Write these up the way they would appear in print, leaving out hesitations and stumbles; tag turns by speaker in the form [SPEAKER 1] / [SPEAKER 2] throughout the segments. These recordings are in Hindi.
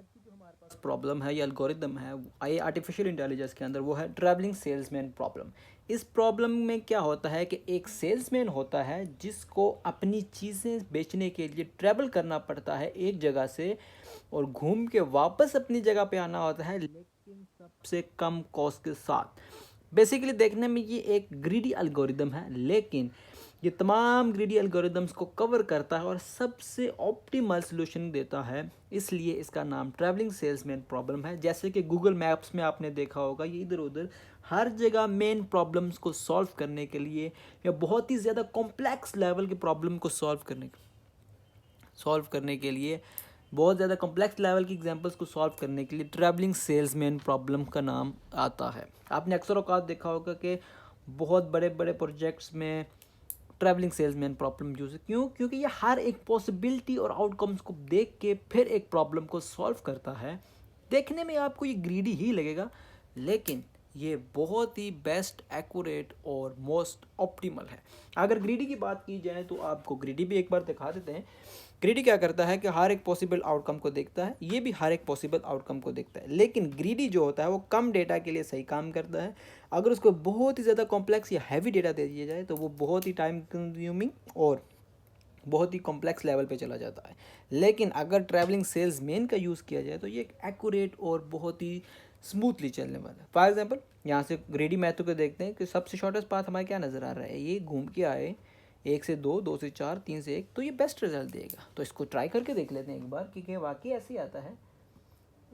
[SPEAKER 1] आज की जो हमारे पास प्रॉब्लम है, ये एल्गोरिदम है आई आर्टिफिशियल इंटेलिजेंस के अंदर, वो है ट्रैवलिंग सेल्समैन प्रॉब्लम। इस प्रॉब्लम में क्या होता है कि एक सेल्समैन होता है जिसको अपनी चीज़ें बेचने के लिए ट्रैवल करना पड़ता है एक जगह से, और घूम के वापस अपनी जगह पे आना होता है, लेकिन सबसे कम कॉस्ट के साथ। बेसिकली देखने में ये एक ग्रीडी एल्गोरिदम है, लेकिन ये तमाम ग्रीडी एल्गोरिदम्स को कवर करता है और सबसे ऑप्टिमल सोल्यूशन देता है, इसलिए इसका नाम ट्रैवलिंग सेल्समैन प्रॉब्लम है। जैसे कि गूगल मैप्स में आपने देखा होगा, ये इधर उधर हर जगह मेन प्रॉब्लम्स को सॉल्व करने के लिए, या बहुत ही ज़्यादा कॉम्प्लेक्स लेवल के प्रॉब्लम को सॉल्व करने के लिए, बहुत ज़्यादा कॉम्प्लेक्स लेवल की एग्जांपल्स को सॉल्व करने के लिए ट्रैवलिंग सेल्समैन प्रॉब्लम का नाम आता है। आपने अक्सर औकात देखा होगा कि बहुत बड़े बड़े प्रोजेक्ट्स में ट्रैवलिंग सेल्समैन प्रॉब्लम यूज़ है। क्यों? क्योंकि ये हर एक पॉसिबिलिटी और आउटकम्स को देख के फिर एक प्रॉब्लम को सॉल्व करता है। देखने में आपको ये ग्रीडी ही लगेगा, लेकिन ये बहुत ही बेस्ट, एक्यूरेट और मोस्ट ऑप्टिमल है। अगर ग्रीडी की बात की जाए तो आपको ग्रीडी भी एक बार दिखा देते हैं। ग्रीडी क्या करता है कि हर एक पॉसिबल आउटकम को देखता है, ये भी हर एक पॉसिबल आउटकम को देखता है, लेकिन ग्रीडी जो होता है वो कम डेटा के लिए सही काम करता है। अगर उसको बहुत ही ज़्यादा कॉम्प्लेक्स या हैवी डेटा दे दिया जाए तो वो बहुत ही टाइम कंज्यूमिंग और बहुत ही कॉम्प्लेक्स लेवल पे चला जाता है। लेकिन अगर ट्रैवलिंग सेल्समैन का यूज़ किया जाए तो ये एक एक्यूरेट और बहुत ही स्मूथली चलने वाला है। फॉर एग्जांपल यहाँ से ग्रेडी मैथड को देखते हैं कि सबसे शॉर्टेस्ट पाथ हमारे क्या नज़र आ रहा है, ये घूम के आए 1 से 2, 2 से 4, 3 से 1, तो ये बेस्ट रिजल्ट देगा। तो इसको ट्राई करके देख लेते हैं एक बार कि वाकई ऐसे ही आता है।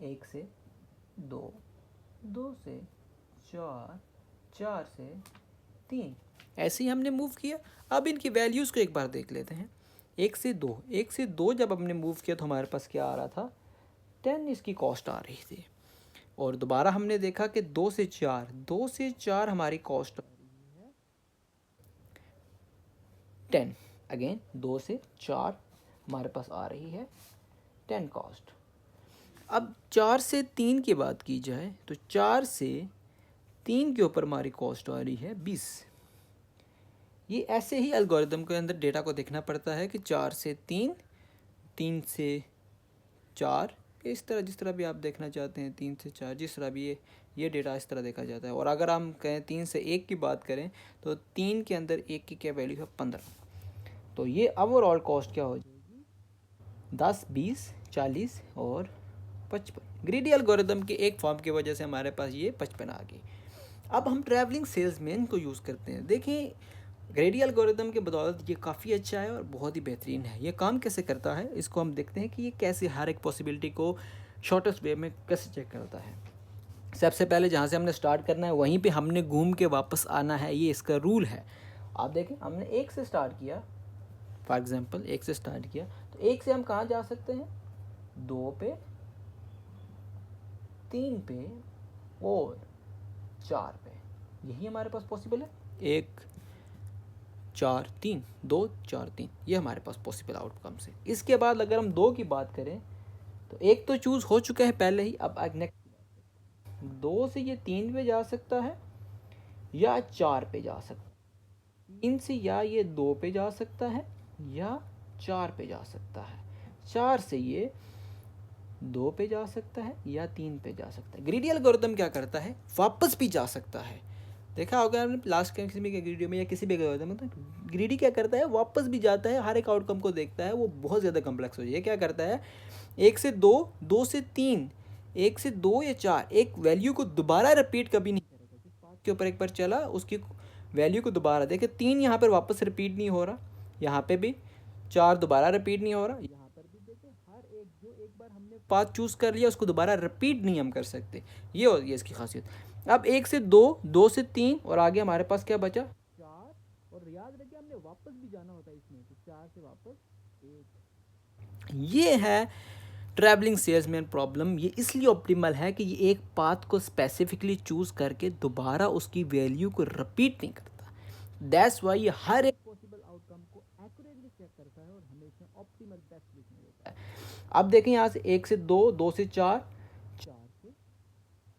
[SPEAKER 1] 1 से 2, 2 से 4, 4 से 3, ऐसे ही हमने मूव किया। अब इनकी वैल्यूज़ को एक बार देख लेते हैं। 1 से 2, 1 से 2 जब हमने मूव किया तो हमारे पास क्या आ रहा था, 10 इसकी कॉस्ट आ रही थी। और दोबारा हमने देखा कि 2 से 4, 2 से 4 हमारी कॉस्ट 10। अगेन 2 से 4 हमारे पास आ रही है 10 कॉस्ट। अब 4 से 3 की बात की जाए तो 4 से 3 के ऊपर हमारी कॉस्ट आ रही है 20। ये ऐसे ही एल्गोरिदम के अंदर डेटा को देखना पड़ता है कि 4 से 3, 3 से 4, इस तरह जिस तरह भी आप देखना चाहते हैं, 3 से 4 जिस तरह भी ये डेटा इस तरह देखा जाता है। और अगर हम कहें 3 से 1 की बात करें तो 3 के अंदर 1 की क्या वैल्यू है, 15। तो ये ओवरऑल कॉस्ट क्या हो जाएगी, 10, 20, 40 और 55। ग्रीडी एल्गोरिदम के एक फॉर्म की वजह से हमारे पास ये 55 आ गई। अब हम ट्रैवलिंग सेल्समैन को यूज़ करते हैं। देखिए ग्रेडी एल्गोरिदम के बदौलत ये काफ़ी अच्छा है और बहुत ही बेहतरीन है। ये काम कैसे करता है इसको हम देखते हैं कि ये कैसे हर एक पॉसिबिलिटी को शॉर्टेस्ट वे में कैसे चेक करता है। सबसे पहले जहाँ से हमने स्टार्ट करना है वहीं पे हमने घूम के वापस आना है, ये इसका रूल है। आप देखें हमने 1 से स्टार्ट किया, फॉर एग्जांपल 1 से स्टार्ट किया, तो 1 से हम कहाँ जा सकते हैं, 2 पे, 3 पे और 4 पे। यही हमारे पास पॉसिबल है। 1, 4, 3, 2, 4, 3, ये हमारे पास पॉसिबल आउटकम्स है। इसके बाद अगर हम 2 की बात करें तो एक तो चूज़ हो चुका है पहले ही। अब नेक्स्ट 2 से ये 3 पे जा सकता है या 4 पे जा सकता है, 3 से या ये 2 पे जा सकता है या 4 पे जा सकता है, 4 से ये 2 पे जा सकता है या 3 पे जा सकता है। ग्रीडी एल्गोरिथम क्या करता है, वापस भी जा सकता है। देखा होगा आपने लास्ट किसी भी ग्रीडी में या किसी भी एल्गोरिथम में, तो ग्रीडी क्या करता है, वापस भी जाता है, हर एक आउटकम को देखता है। वो बहुत ज़्यादा कम्प्लेक्स हो जाए। क्या करता है, 1 से 2, 2 से 3, 1 से 2 या 4, एक वैल्यू को दोबारा रिपीट कभी नहीं करेगा। जिस बात के ऊपर एक बार चला उसकी वैल्यू को दोबारा देखे। 3 यहाँ पर वापस रिपीट नहीं हो रहा, यहाँ पे भी 4 दोबारा रिपीट नहीं हो रहा, यहाँ पर भी देखें हर एक जो एक बार हमने पाथ चूज़ कर लिया उसको दोबारा रिपीट नहीं हम कर सकते। ये होगी इसकी खासियत। अब 1 से 2, 2 से 3 और आगे हमारे पास क्या बचा, 4। और याद रखिए हमने वापस भी जाना होता है इसमें, तो 4 से वापस 1। ये है ट्रैवलिंग सेल्समैन प्रॉब्लम। ये इसलिए ऑप्टिमल है कि ये एक पाथ को स्पेसिफिकली चूज़ करके दोबारा उसकी वैल्यू को रिपीट नहीं करता। दैट्स वाई ये हर एक पॉसिबल आउटकम को एक्यूरेटली चेक करता है और हमेशा ऑप्टिमल बेस्ट सॉल्यूशन देता है। अब देखें यहाँ से 1 से 2, 2 से 4, 4 से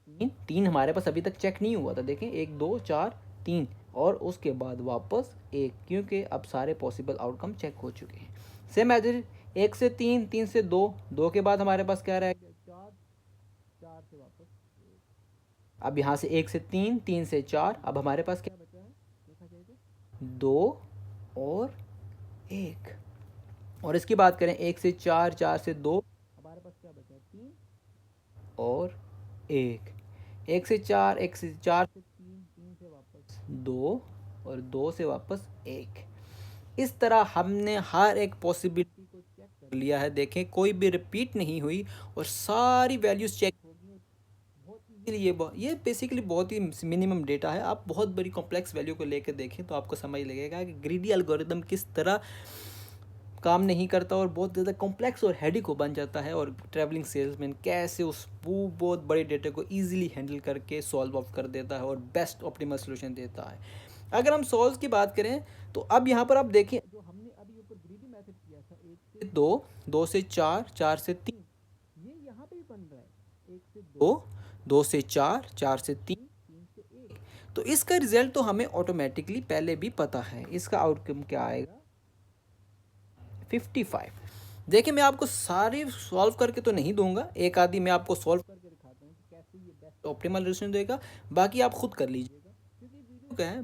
[SPEAKER 1] 3, 3 हमारे पास अभी तक चेक नहीं हुआ था। देखें 1, 2, 4, 3 और उसके बाद वापस 1, क्योंकि अब सारे पॉसिबल आउटकम चेक हो चुके हैं। सेम एज 1 से 3, 3 से 2, 2 के बाद हमारे पास क्या रहेगा, 4 अब यहाँ से 1 से 3, 3 से 4, अब हमारे पास क्या बचा है देखा जाए तो 2 और 1। और इसकी बात करें 1 से 4, 4 से 2, हमारे पास क्या बचा है 3 और 1। 1 से 4, 1 से 4 से 3, 3 से वापस 2 और 2 से वापस 1। इस तरह हमने हर एक पॉसिबिलिटी को चेक कर लिया है। देखें कोई भी रिपीट नहीं हुई और सारी वैल्यूज़ चेक होगी। बहुत इजीली ये बेसिकली बहुत ही मिनिमम डेटा है। आप बहुत बड़ी कॉम्प्लेक्स वैल्यू को लेकर देखें तो आपको समझ लगेगा कि ग्रीडी एल्गोरिदम किस तरह काम नहीं करता और बहुत ज़्यादा कॉम्प्लेक्स और हेडी को बन जाता है, और ट्रैवलिंग सेल्समैन कैसे उस वो बहुत बड़े डेटा को ईजिली हैंडल करके सॉल्व ऑफ कर देता है और बेस्ट ऑप्टिमल सोल्यूशन देता है। अगर हम सॉल्व की बात करें तो अब यहाँ पर आप देखें जो हमने अभी ऊपर ग्रीडी मेथड किया था 1 से 2, 2 से 4, 4 से 3, ये यहाँ पे भी बन रहा है 1 से 2, 2 से 4, 4 से 3, 3 से 1। तो इसका रिजल्ट तो हमें ऑटोमेटिकली पहले भी पता है। इसका आउटकम क्या आएगा 55। देखिए मैं आपको सारी सॉल्व करके तो नहीं दूंगा, एक आदि मैं आपको सॉल्व करके दिखाता हूँ कि कैसे ये बेस्ट ऑप्टिमल रेशो देगा, बाकी आप खुद कर लीजिएगा क्योंकि वीडियो क्या है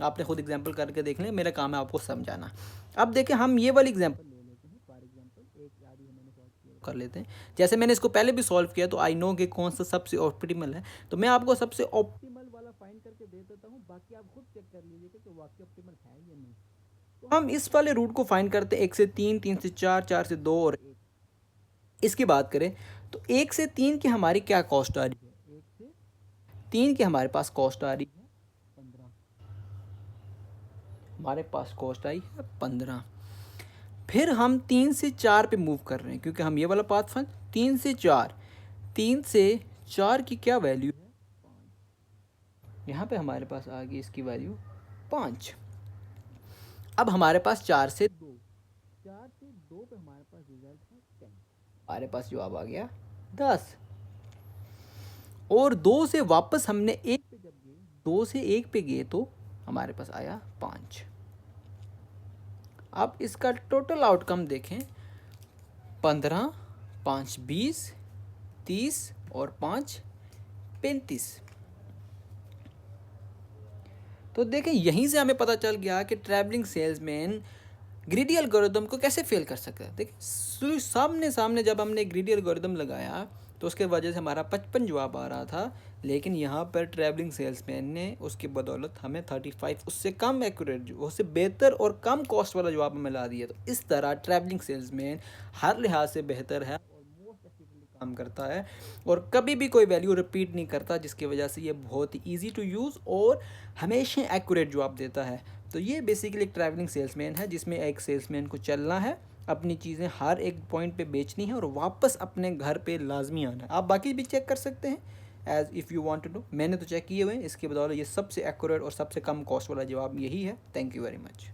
[SPEAKER 1] आपने खुद एग्जांपल करके देख लें, मेरा काम है आपको समझाना। अब देखिए हम ये वाली एग्जांपल ले लेते हैं, फॉर एग्जांपल एक आदि मैंने सॉल्व किया कर लेते हैं। जैसे मैंने इसको पहले भी सॉल्व किया तो आई नो कि कौन सा सबसे ऑप्टिमल है, तो मैं आपको सबसे ऑप्टिमल वाला फाइंड करके दे देता हूँ, बाकी आप खुद चेक कर लीजिएगा कि वाकई ऑप्टिमल है या नहीं। तो हम इस वाले रूट को फाइंड करते हैं 1 से 3, 3 से 4, 4 से 2 और 1। इसकी बात करें तो 1 से 3 की हमारी क्या कॉस्ट आ रही है, 1 से 3 की हमारे पास कॉस्ट आ रही है 15, हमारे पास कॉस्ट आई है 15। फिर हम 3 से 4 पे मूव कर रहे हैं क्योंकि हम ये वाला पाथ फाइंड 3 से 4, 3 से 4 की क्या वैल्यू है 5, यहाँ पे हमारे पास आ गई इसकी वैल्यू 5। अब हमारे पास 4 से 2, 4 से 2 पे हमारे पास रिजल्ट है 10, हमारे पास जवाब आ गया 10। और 2 से वापस हमने 1 पे जब गए, 2 से 1 पे गए तो हमारे पास आया 5। अब इसका टोटल आउटकम देखें 15, 5 20, 30 और 5 35। तो देखें यहीं से हमें पता चल गया कि ट्रैवलिंग सेल्समैन ग्रीडी एल्गोरिदम को कैसे फेल कर सकता है। देखिए सामने सामने जब हमने ग्रीडी एल्गोरिदम लगाया तो उसके वजह से हमारा 55 जवाब आ रहा था, लेकिन यहाँ पर ट्रैवलिंग सेल्समैन ने उसकी बदौलत हमें 35 उससे कम एक्यूरेट, उससे बेहतर और कम कॉस्ट वाला जवाब हमें ला दिया। तो इस तरह ट्रैवलिंग सेल्समैन हर लिहाज से बेहतर है और मोस्ट एफिशिएंटली काम करता है और कभी भी कोई वैल्यू रिपीट नहीं करता, जिसकी वजह से ये बहुत ही ईजी टू यूज़ और हमेशा एक्यूरेट जवाब देता है। तो ये बेसिकली एक ट्रैवलिंग सेल्समैन है जिसमें एक सेल्समैन को चलना है, अपनी चीज़ें हर एक पॉइंट पे बेचनी है और वापस अपने घर पे लाजमी आना है। आप बाकी भी चेक कर सकते हैं as if you want to know, मैंने तो चेक किए हुए हैं, इसके बदौलत ये सबसे एक्यूरेट और सबसे कम कॉस्ट वाला जवाब यही है। Thank you very much.